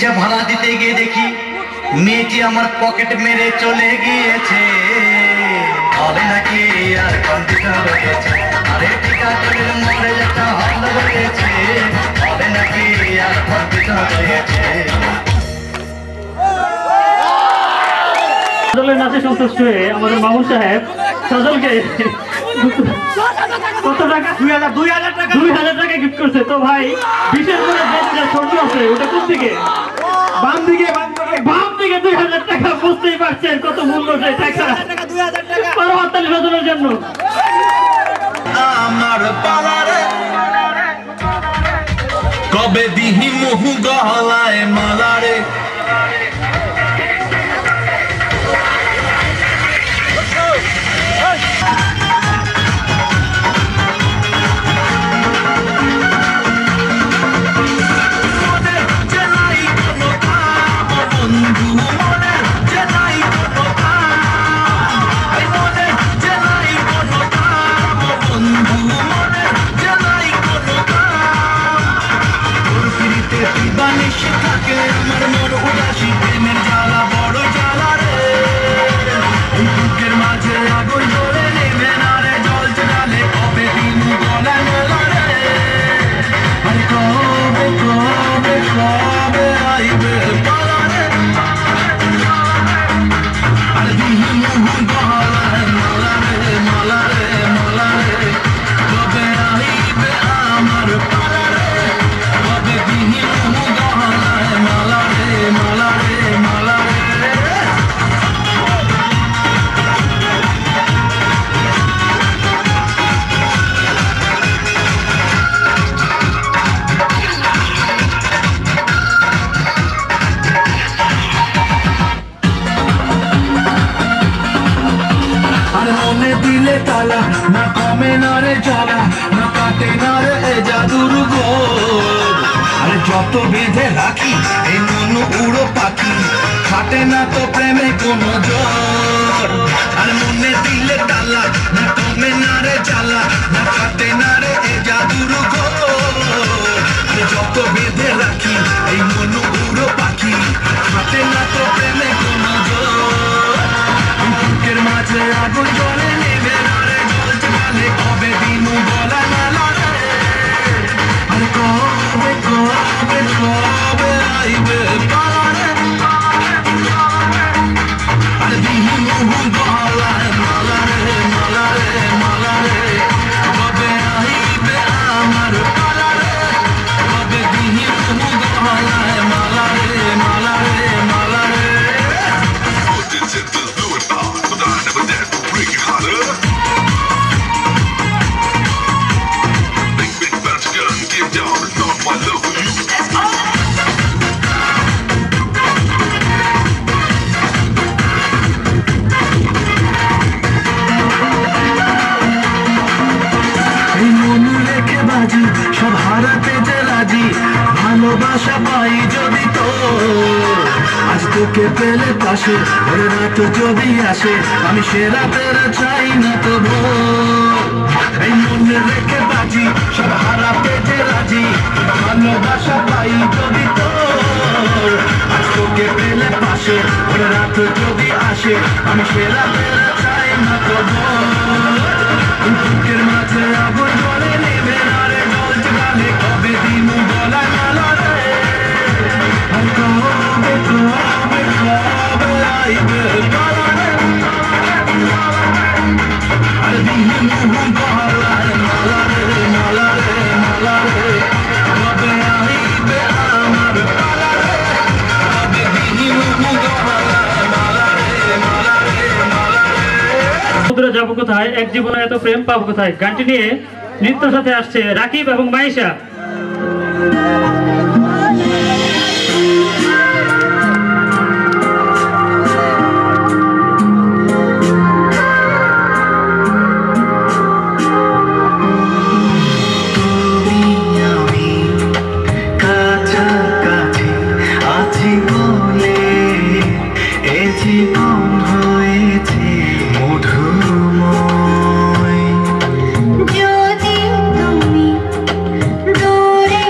রিক্সা ভাড়া দিতে গিয়ে দেখি মেয়েটি আমার পকেট মেরে চলে গিয়েছে। হবে নাকি আর কন্ডিশন রয়েছে, আরে টিকা চলের মরে একটা হল রয়েছে। হবে নাকি আর কন্ডিশন রয়েছে। সাজলের নাচে সন্তুষ্ট হয়ে আমাদের মামুন সাহেব সাজলকে কত টাকা 2000 টাকা গিফট করছে। তো ভাই বিশেষ করে যে ছোট আছে ওটা কোন দিকে? বাম দিকে 2000 টাকা। বুঝতেই পারছেন কত মূল্য সেই টাকা। 2000 সাজলের জন্য আমার পালারে কবে দিহি মুহু গলায় মালারে। না কমে না রে জ্বালা, না কাটে না রে জাদুর গোল। আরে যত বেঁধে রাখি এই মন উড়ো পাখি, খাটে না তো প্রেমে কোনো জোর। আর মনে দিলে তালা, না কমে না রে জ্বালা, না কাটে না রে জাদুর গোল। আরে যত বেঁধে রাখি এই মন উড়ো পাখি, খাটে না তো প্রেমে কোনো জোর। বুকের মাঝে আগুন জ্বলে নেবে না রে জল, কবে দিনু গলা মেলা রে। আর কবে কবে কবে আইবে পালা রে। আর দিনু গলায় মালা রে মালা রে মালা রে। কবে আইবে আমার পালা রে। কবে দিনু গলায় মালা রে মালা রে মালা রে। সব হারাতে যে রাজি, ভালোবাসা পাই যদি তো আজ তোকে পেলে পাশে, ওরে রাত যদি আসে আমি সে রাতের চাই না তো ভোর। এই মনে রেখে বাজি সব হারাতে যে রাজি, ভালোবাসা পাই যদি তো আজ তোকে পেলে পাশে, ওরে রাত যদি আসে আমি সে রাতের চাই না তো ভোর। বুকের মাঝে আগুন জ্বলে নেবে না রে জল জ্বালে, কবে দিনু গলা মেলা রে। আর কবে কবে কবে আইবে পালা রে। আর দিনু গলায় মালা রে মালা রে মালা রে। কবে আইবে আমার পালা রে। কবে দিনু গলায় মালা রে মালা রে মালা রে। যাবো কোথায়, এক জীবনে এত প্রেম পাবো কোথায় গানটি নিয়ে নৃত্যের সাথে আসছে রাকিব এবং মাইশা। যদি তুমি দূরে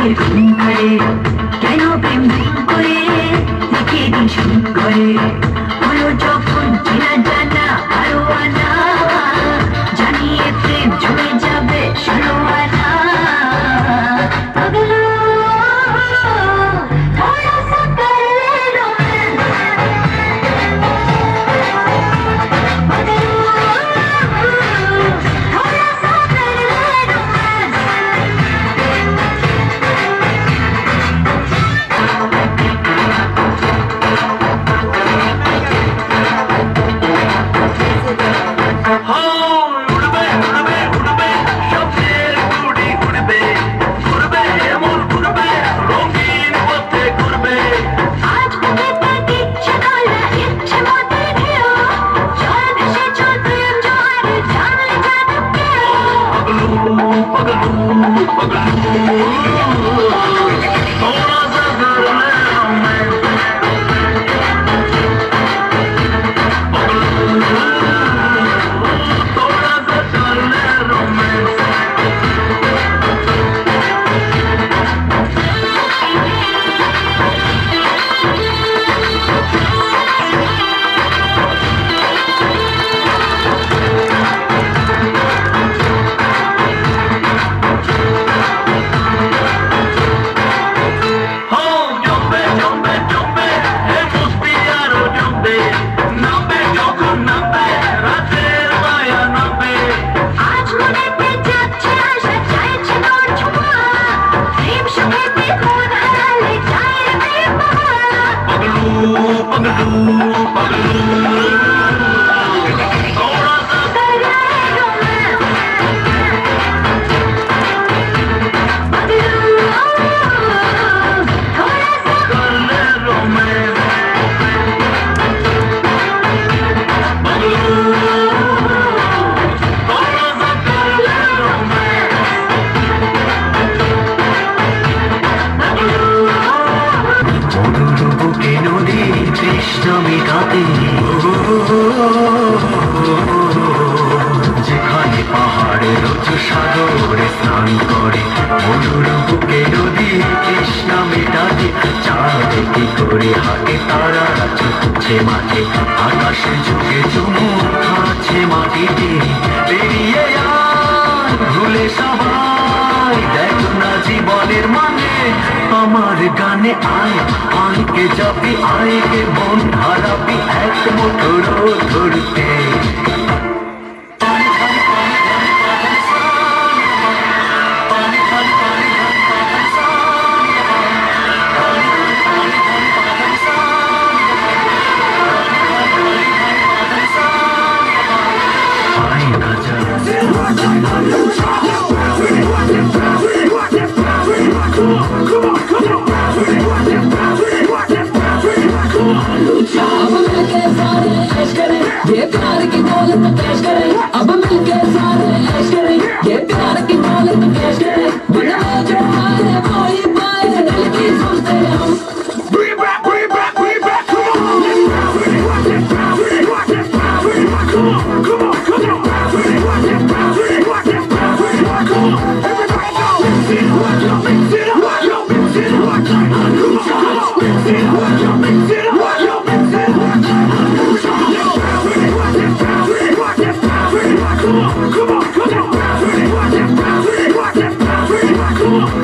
চোখের ঘুম করে কেন প্রেম ভুল করে লিখে দিন শুরু করে হলো যখন চেনা জানা আরো আনা জানিয়ে প্রেম জমে যাবে সারো আনা পাগলো थोड़ा सा कर ले रोमांस पागलो थोड़ा सा कर ले रोमांस आज मुझे ताकि चलोला इच्छे मोते दियो चल देशे चल प्रेम जोर जान ले जान के थोड़ा सा कर ले थोड़ा सा कर ले रोमांस आज मने पे जाच्छे आशा चाइछे तोर छुआ प्रेम सुखे पे कोन हाले जाए रे बहा थोड़ा सा कर ले रोमांस पागलो थोड़ा सा कर ले रोमांस थोड़ा सा कर ले रोमांस বুকে নদী তৃষ্ণা মেটাতে যেখানে পাহাড়ের উঁচু সাগরে স্নান করে মধুর বুকে নদী তৃষ্ণা মেটাতে চারদিকে করে হাঁটে তারারা ছুটছে মাঠে আকাশে ঝুঁকে চুমুক খাচ্ছে মাটিতে পেরিয়ে আর ভুলে সবাই দেখো না জীবনের মানে আমার গানে আয় আয়কে যাবি আয়কে মন হারাবি এক মুঠোর ধরতে আয় না যা अब मिलके सारे ऐश करें ये प्यार की दौलत कैश करें अब मिलके सारे ऐश करें ये प्यार की दौलत कैश करें बदले जो आए वो ही पाए दिल की सोचते हम Bring it back, come on! Come on, come on, come on! Everybody go! Mix it up, mix it up, mix it up, come on! Mix it up, mix it up, mix it up, come on, come on, come on!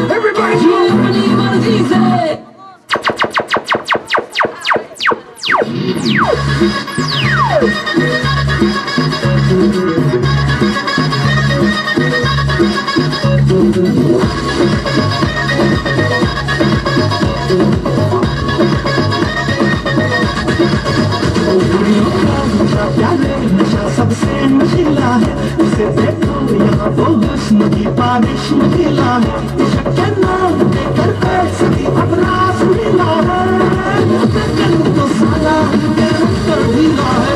Everybody go! ये अपनी मर्जी से सबसे नशीला है उसे देखो यहाँ वो हुस्न की बारिश निकला है इश्क के नाम देकर पैसे की अपराध मिला है दिल तो साला दिल तो ढीला है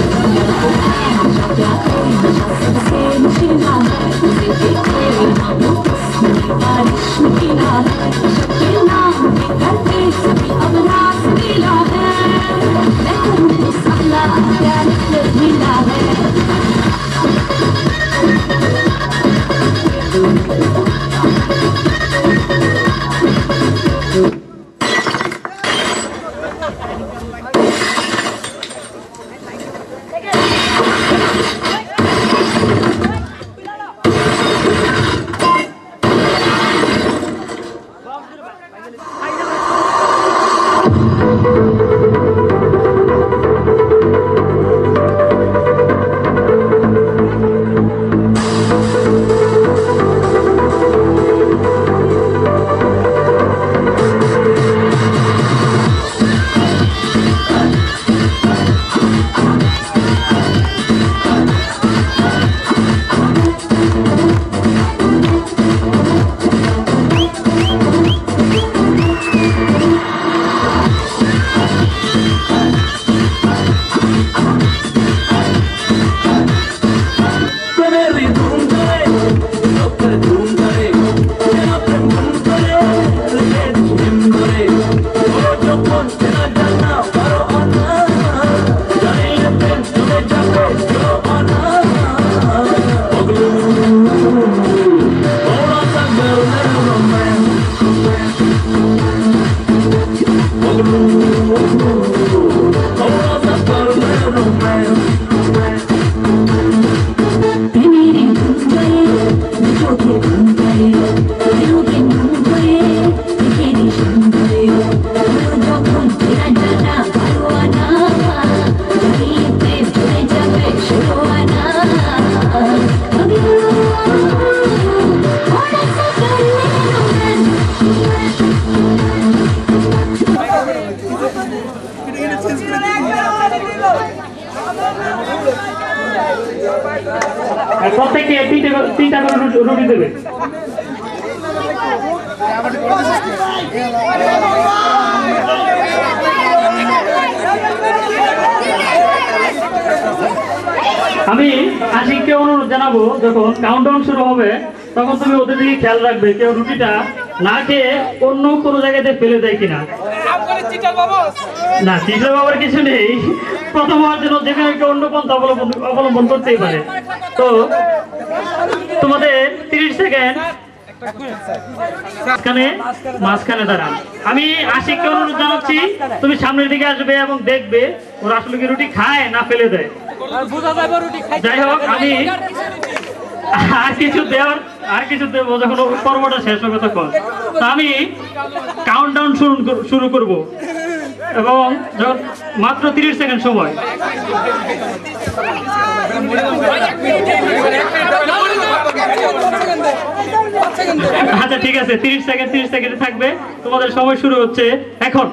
सबसे नशीला है उसे देखो यहाँ वो हुस्न की बारिश निकला है इश्क के नाम देकर पैसे की अपराध मिला है मैं करूँ तो साला प्यार से ढीला है প্রত্যেকে তিনটা করে রুটি দেবে। আমি আশিককে অনুরোধ জানাবো, যখন কাউন্টডাউন শুরু হবে তখন তুমি ওদের দিকে খেয়াল রাখবে কেউ রুটিটা না খেয়ে অন্য কোনো জায়গাতে ফেলে দেয় কিনা। না, চিটার বাবার কিছু নেই, প্রথম হওয়ার জন্য যে কোনো অন্য পন্থা অবলম্বন করতেই পারে। তো তোমাদের 30 সেকেন্ড মাঝখানে দাঁড়ান। আমি আশিককে অনুরোধ জানাচ্ছি তুমি সামনের দিকে আসবে এবং দেখবে ওরা আসলে কি রুটি খায় না ফেলে দেয়। যাই হোক, আমি আর কিছু দেবো যখন পর্বটা শেষ হবে তখন। আমি কাউন্টডাউন শুরু করব এবং যখন মাত্র 30 সেকেন্ড সময়। আচ্ছা ঠিক আছে, 30 সেকেন্ড থাকবে, তোমাদের সময় শুরু হচ্ছে এখন।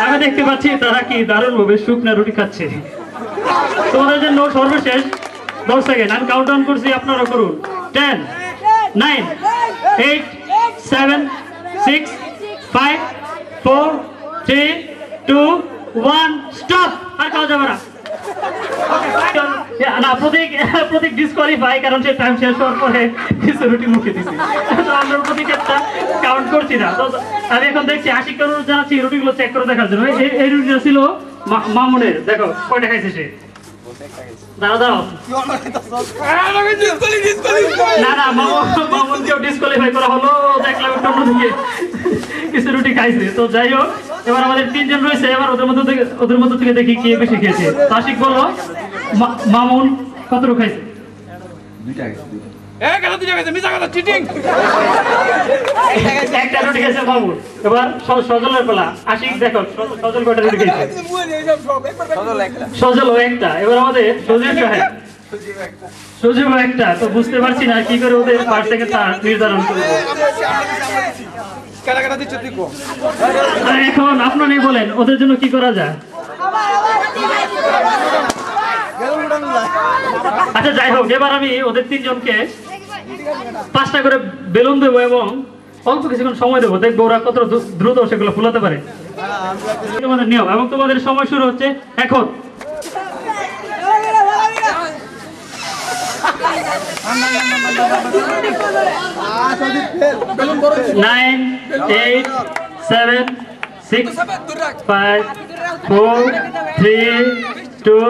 আমি দেখতে পাচ্ছি তারা কি দারুণ ভাবে শুকনা রুটি খাচ্ছে। তোমাদের জন্য সর্বশেষ 10 সেকেন্ড আমি কাউন্টডাউন করছি, আপনারা করুন। 10 9 8 7 6 5 4 3 2 1 স্টপ। আর খাওয়া যাবে না। না, প্রতীক ডিসকোয়ালিফাই, কারণ সে টাইম শেষ হওয়ার পরে কিছু রুটি মুখে দিছি। আমরা প্রতীকেরটা কাউন্ট করছি না। তো আমি এখন দেখছি আশিককে অনুরোধ জানাচ্ছি রুটিগুলো চেক করে দেখার জন্য। এই রুটিটা ছিল মামুনের, দেখো কয়টা খাইছে সে। দাঁড়াও না, মামুনকেও ডিসকোয়ালিফাই করা হলো, দেখলাম একটু অন্যদিকে কিছু রুটি খাইছে। তো যাই হোক, এবার আমাদের 3 জন রয়েছে, এবার ওদের মধ্যে থেকে দেখি কে বেশি খেয়েছে। আশিক বলো, মামুন কতটুকু খাইছে? একটা রুটি খেয়েছে মামুন। এবার সজলের বেলা, আশিক দেখো সজল কয়টা রুটি খেয়েছে? সজলও একটা। এবার আমাদের সজীব একটা। তো বুঝতে পারছি না কি করে ওদের ফার্স্ট থেকে থার্ড নির্ধারণ করবো। এখন আপনারাই বলেন ওদের জন্য কি করা যায়। আচ্ছা যাই হোক, এবার আমি ওদের 3 জনকে 5টা করে বেলুন দেবো এবং অল্প কিছুক্ষণ সময় দেবো, দেখবো ওরা কত দ্রুত সেগুলো ফুলাতে পারে। তোমাদের নিয়ম এবং তোমাদের সময় শুরু হচ্ছে এখন। 9 8 7 6 5 4 3 2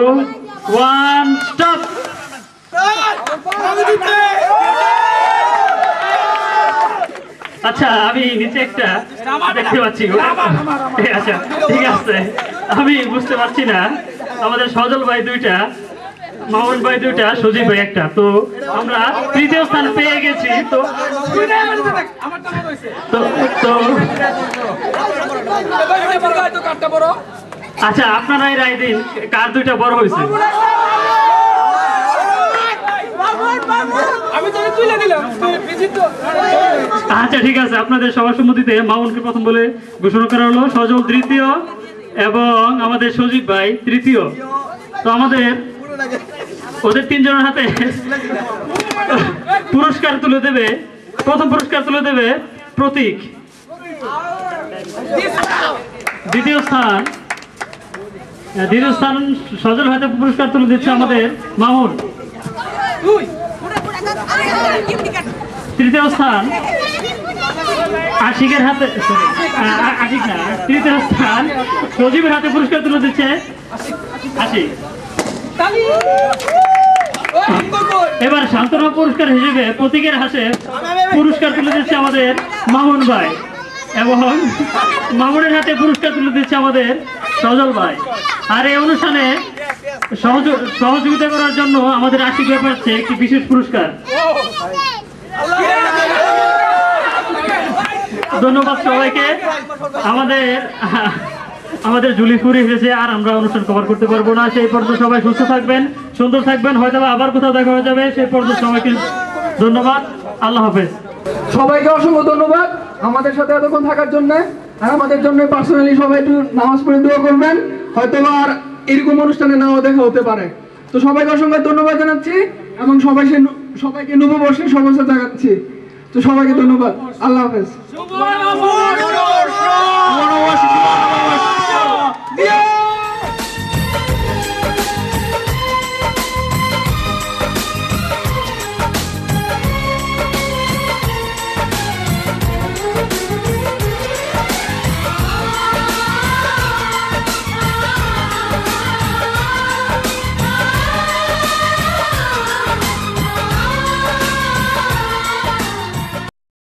1 স্টপ। আচ্ছা, আমি নিচে একটা দেখতে পাচ্ছি। আচ্ছা ঠিক আছে, আমি বুঝতে পারছি না। আমাদের সজল ভাই 2টা, মামুন ভাই 2টা, সজীব ভাই একটা। তো আমরা 3য় স্থান পেয়ে গেছি। তো আচ্ছা, আপনারাই রায় দিন কার 2টা বড় হয়েছে। আচ্ছা ঠিক আছে, আপনাদের সবার সম্মতিতে মামুনকে প্রথম বলে ঘোষণা করা হলো, সজল 3য় এবং আমাদের সজীব ভাই 3য়। তো আমাদের ওদের 3 জনের হাতে পুরস্কার তুলে দেবে। প্রথম পুরস্কার তুলে দেবে প্রতীক। দ্বিতীয় স্থান সজল হাতে পুরস্কার তুলে দিচ্ছে আমাদের মামুন। তৃতীয় স্থান আশিকের হাতে, আশিক না, তৃতীয় স্থান সজীবের হাতে পুরস্কার তুলে দিচ্ছে আশিক। এবার সান্ত্বনা পুরস্কার হিসেবে প্রতীকের হাতে পুরস্কার তুলে দিচ্ছে আমাদের মামুন ভাই এবং মামুনের হাতে পুরস্কার তুলে দিচ্ছে আমাদের সজল ভাই। আর এই অনুষ্ঠানে সহযোগিতা করার জন্য আমাদের আশিক ভাই পাচ্ছে একটি বিশেষ পুরস্কার। ধন্যবাদ সবাইকে। আমাদের জুলি ফুরি এসেছে, আর আমরা অনুষ্ঠান কভার করতে পারবো না। সেই পর্যন্ত সবাই সুস্থ থাকবেন, সুন্দর থাকবেন, হয়তো আবার কোথাও দেখা হয়ে যাবে। সেই পর্যন্ত সবাইকে ধন্যবাদ। আল্লাহ হাফেজ। সবাইকে অসংখ্য ধন্যবাদ আমাদের সাথে এতক্ষণ থাকার জন্য। আর আমাদের জন্য পার্সোনালি সবাই একটু নামাজ পড়ে দোয়া করবেন, হয়তো আর এরকম অনুষ্ঠানে নাও দেখা হতে পারে। তো সবাইকে অসংখ্য ধন্যবাদ জানাচ্ছি এবং সবাইকে নববর্ষের শুভেচ্ছা জানাচ্ছি। তো সবাইকে ধন্যবাদ, আল্লাহ হাফেজ।